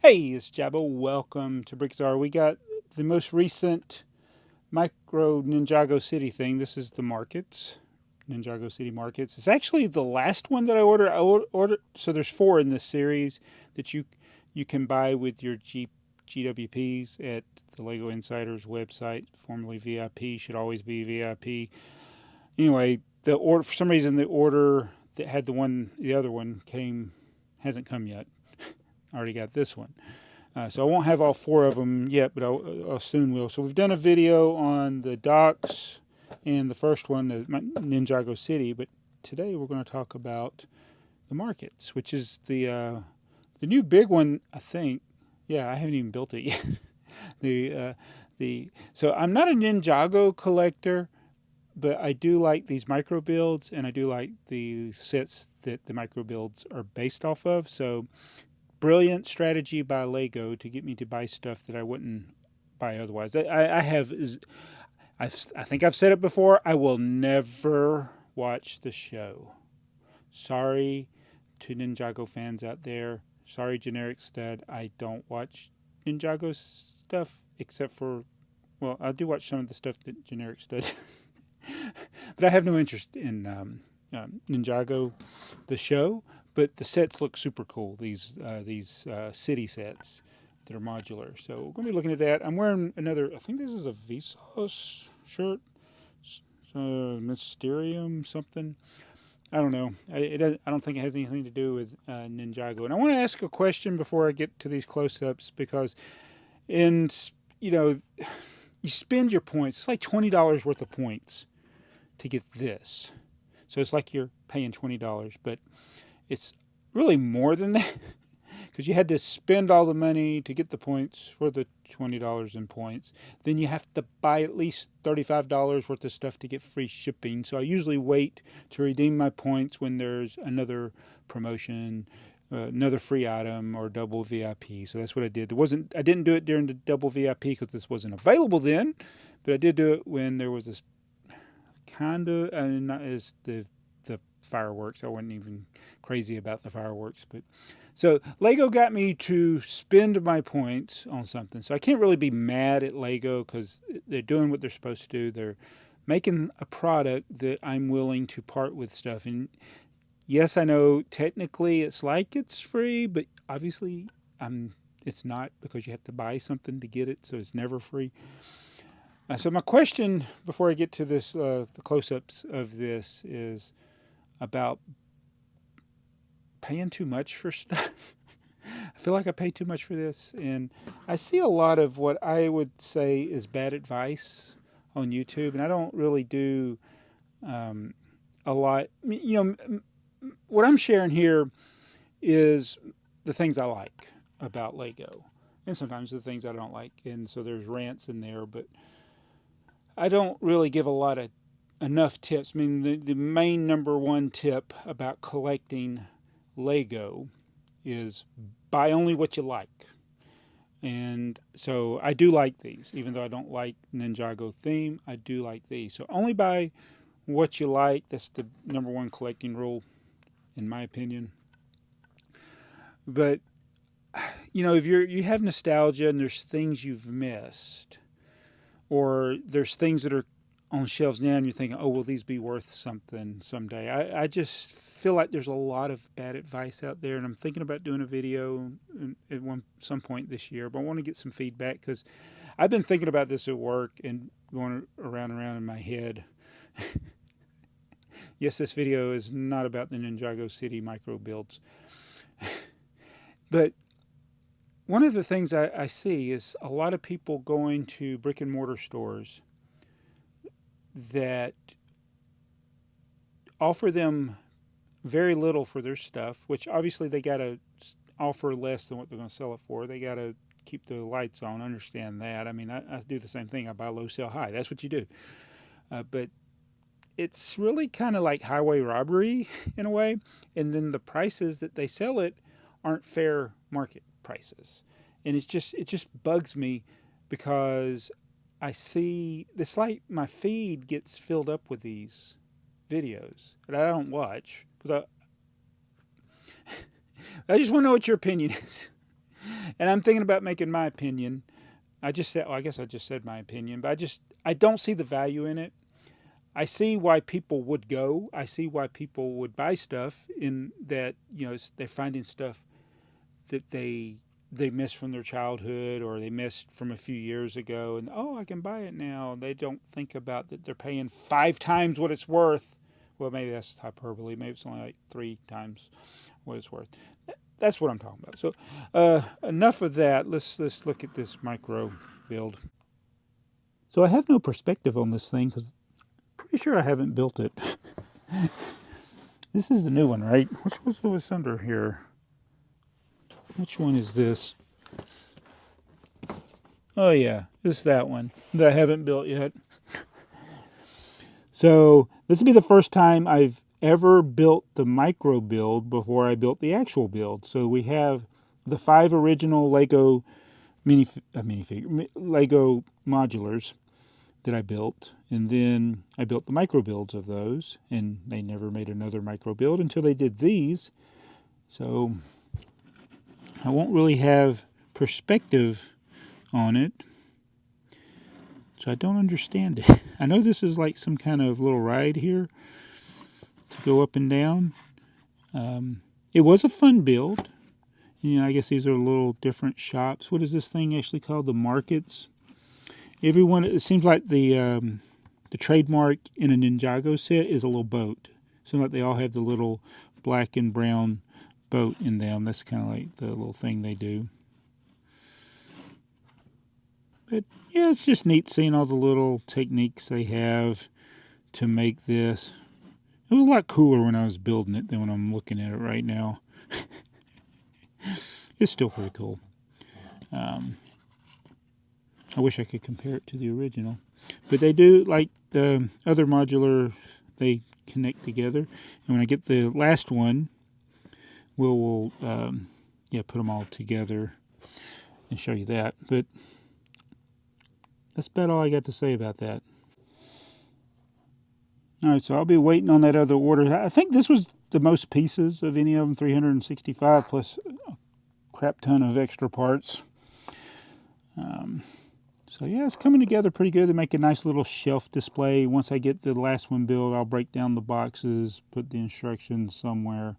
Hey, it's Jabo. Welcome to BrickTsar. We got the most recent micro Ninjago City thing. This is the markets, Ninjago City markets. It's actually the last one that I ordered. So there's four in this series that you can buy with your GWPs at the Lego Insiders website, formerly VIP. Should always be VIP. Anyway, the order for some reason the order that had the other one hasn't come yet. I already got this one. So I won't have all four of them yet, but I'll soon will. So we've done a video on the docks and the first one, Ninjago City, but today we're going to talk about the markets, which is the new big one, I think. Yeah, I haven't even built it yet. So I'm not a Ninjago collector, but I do like these micro builds, and I do like the sets that the micro builds are based off of. So brilliant strategy by Lego to get me to buy stuff that I wouldn't buy otherwise. I think I've said it before. I will never watch the show. Sorry to Ninjago fans out there. Sorry, Generic Stud. I don't watch Ninjago stuff except for, well, I do watch some of the stuff that Generic Stud, but I have no interest in Ninjago, the show. But the sets look super cool. These city sets that are modular. So we're going to be looking at that. I'm wearing another. I think this is a Vsauce shirt. Mysterium something. I don't know. I don't think it has anything to do with Ninjago. And I want to ask a question before I get to these close-ups because, in you know, you spend your points. It's like $20 worth of points to get this. So it's like you're paying $20, but it's really more than that because you had to spend all the money to get the points for the $20 in points. Then you have to buy at least $35 worth of stuff to get free shipping. So I usually wait to redeem my points when there's another promotion, another free item, or double VIP. So that's what I did. I didn't do it during the double VIP because this wasn't available then, but I did do it when there was this kind of, not as the fireworks. I wasn't even crazy about the fireworks, but so Lego got me to spend my points on something. So I can't really be mad at Lego because they're doing what they're supposed to do. They're making a product that I'm willing to part with stuff. And yes, I know technically it's like it's free, but obviously it's not because you have to buy something to get it. So it's never free. So my question before I get to this, the close-ups of this is about paying too much for stuff. I feel like I pay too much for this, and I see a lot of what I would say is bad advice on YouTube, and I don't really do a lot. What I'm sharing here is the things I like about Lego, and sometimes the things I don't like, and so there's rants in there, but I don't really give a lot of enough tips. I mean, the main number one tip about collecting Lego is buy only what you like. And so I do like these, even though I don't like Ninjago theme. I do like these. So only buy what you like. That's the number one collecting rule, in my opinion. But if you have nostalgia and there's things you've missed, or there's things that are on shelves now and you're thinking, oh, will these be worth something someday? I just feel like there's a lot of bad advice out there, and I'm thinking about doing a video at some point this year, but I want to get some feedback because I've been thinking about this at work and going around and around in my head. Yes, this video is not about the Ninjago City micro builds, but one of the things I see is a lot of people going to brick and mortar stores that offer them very little for their stuff, which obviously they got to offer less than what they're going to sell it for. They got to keep the lights on. Understand that. I mean, I do the same thing. I buy low, sell high. That's what you do. But it's really kind of like highway robbery in a way. And then the prices that they sell it aren't fair market prices. And it just bugs me because I see it's like my feed gets filled up with these videos that I don't watch because I just want to know what your opinion is. And I'm thinking about making my opinion. I just said, well, I guess I just said my opinion, but I don't see the value in it. I see why people would go. I see why people would buy stuff in that, they're finding stuff that they missed from their childhood or they missed from a few years ago, and I can buy it now. They don't think about that they're paying 5 times what it's worth. Well, maybe that's hyperbole. Maybe it's only like 3 times what it's worth. That's what I'm talking about. So enough of that. Let's look at this micro build. So I have no perspective on this thing because I'm pretty sure I haven't built it. This is the new one, right? Which was under here? Which one is this? Oh yeah, it's that one that I haven't built yet. So this will be the first time I've ever built the micro build before I built the actual build. So we have the 5 original Lego Lego modulars that I built, and then I built the micro builds of those, and they never made another micro build until they did these. So I won't really have perspective on it. So I don't understand it. I know this is like some kind of little ride here to go up and down. It was a fun build. I guess these are little different shops. What is this thing actually called? The markets. Everyone, it seems like the trademark in a Ninjago set is a little boat. Seems like they all have the little black and brown boat in them. That's kind of like the little thing they do. But yeah, it's just neat seeing all the little techniques they have to make this. It was a lot cooler when I was building it than when I'm looking at it right now. It's still pretty cool. I wish I could compare it to the original. But they do, like the other modular, they connect together. And when I get the last one, we'll put them all together and show you that. But that's about all I got to say about that. All right, so I'll be waiting on that other order. I think this was the most pieces of any of them, 365 plus a crap ton of extra parts. So yeah, it's coming together pretty good. They make a nice little shelf display. Once I get the last one built, I'll break down the boxes, put the instructions somewhere,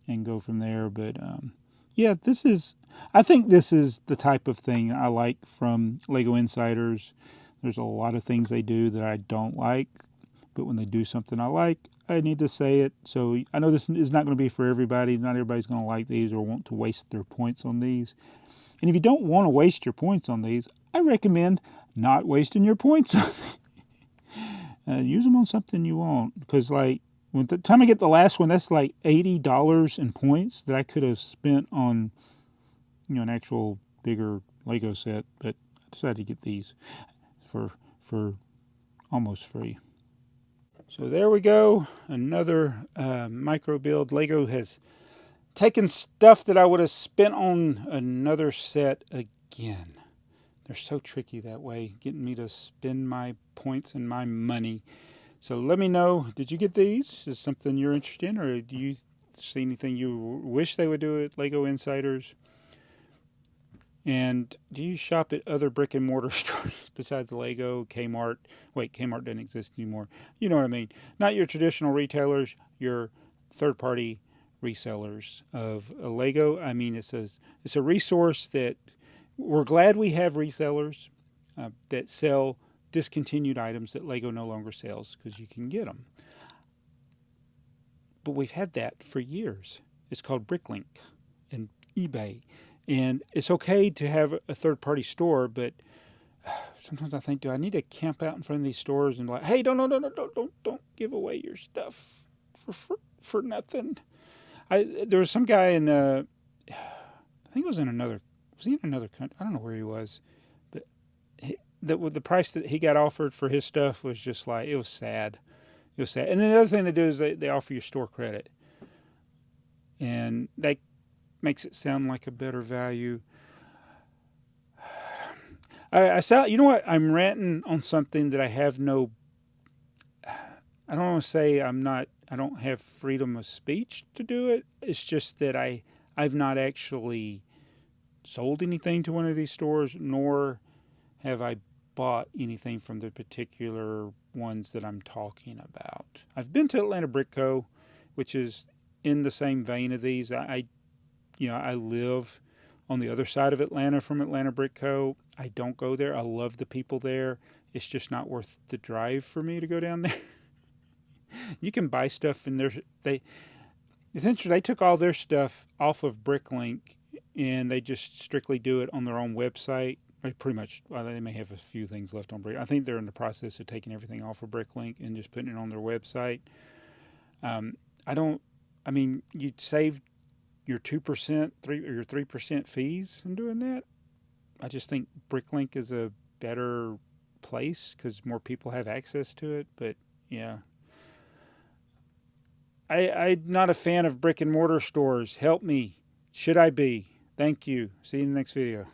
and go from there. But yeah, I think this is the type of thing I like from Lego Insiders. There's a lot of things they do that I don't like, but when they do something I like, I need to say it. So I know this is not going to be for everybody. Not everybody's going to like these or want to waste their points on these. And if you don't want to waste your points on these, I recommend not wasting your points on them. Use them on something you want. Because like, when the time I get the last one, that's like $80 in points that I could have spent on, an actual bigger Lego set. But I decided to get these for almost free. So there we go. Another micro build. Lego has taken stuff that I would have spent on another set again. They're so tricky that way, getting me to spend my points and my money. So let me know, did you get these? Is something you're interested in, or do you see anything you wish they would do at Lego Insiders? And do you shop at other brick and mortar stores besides Lego, Kmart? Wait, Kmart doesn't exist anymore. You know what I mean. Not your traditional retailers, your third-party resellers of Lego. I mean, it's a resource that we're glad we have resellers that sell discontinued items that Lego no longer sells because you can get them. But we've had that for years. It's called Bricklink and eBay. And it's okay to have a third-party store, but sometimes I think, do I need to camp out in front of these stores and be like, hey, don't give away your stuff for nothing. There was some guy in, I think it was in another country? I don't know where he was, but the price that he got offered for his stuff was just like, it was sad. It was sad. And then the other thing they do is they offer you store credit, and that makes it sound like a better value. I sound, you know what? I'm ranting on something that I have no. I don't want to say I don't have freedom of speech to do it. It's just that I've not actually sold anything to one of these stores, nor have I bought anything from the particular ones that I'm talking about. I've been to Atlanta Brick Co., which is in the same vein of these. I live on the other side of Atlanta from Atlanta Brick Co. I don't go there. I love the people there. It's just not worth the drive for me to go down there. You can buy stuff in there. Essentially they took all their stuff off of Bricklink and they just strictly do it on their own website. Pretty much, well, they may have a few things left on Brick. I think they're in the process of taking everything off of Bricklink and just putting it on their website. Um, I don't. I mean, you save your 2%, or your 3% fees in doing that. I just think Bricklink is a better place because more people have access to it. But yeah, I'm not a fan of brick and mortar stores. Help me. Should I be? Thank you. See you in the next video.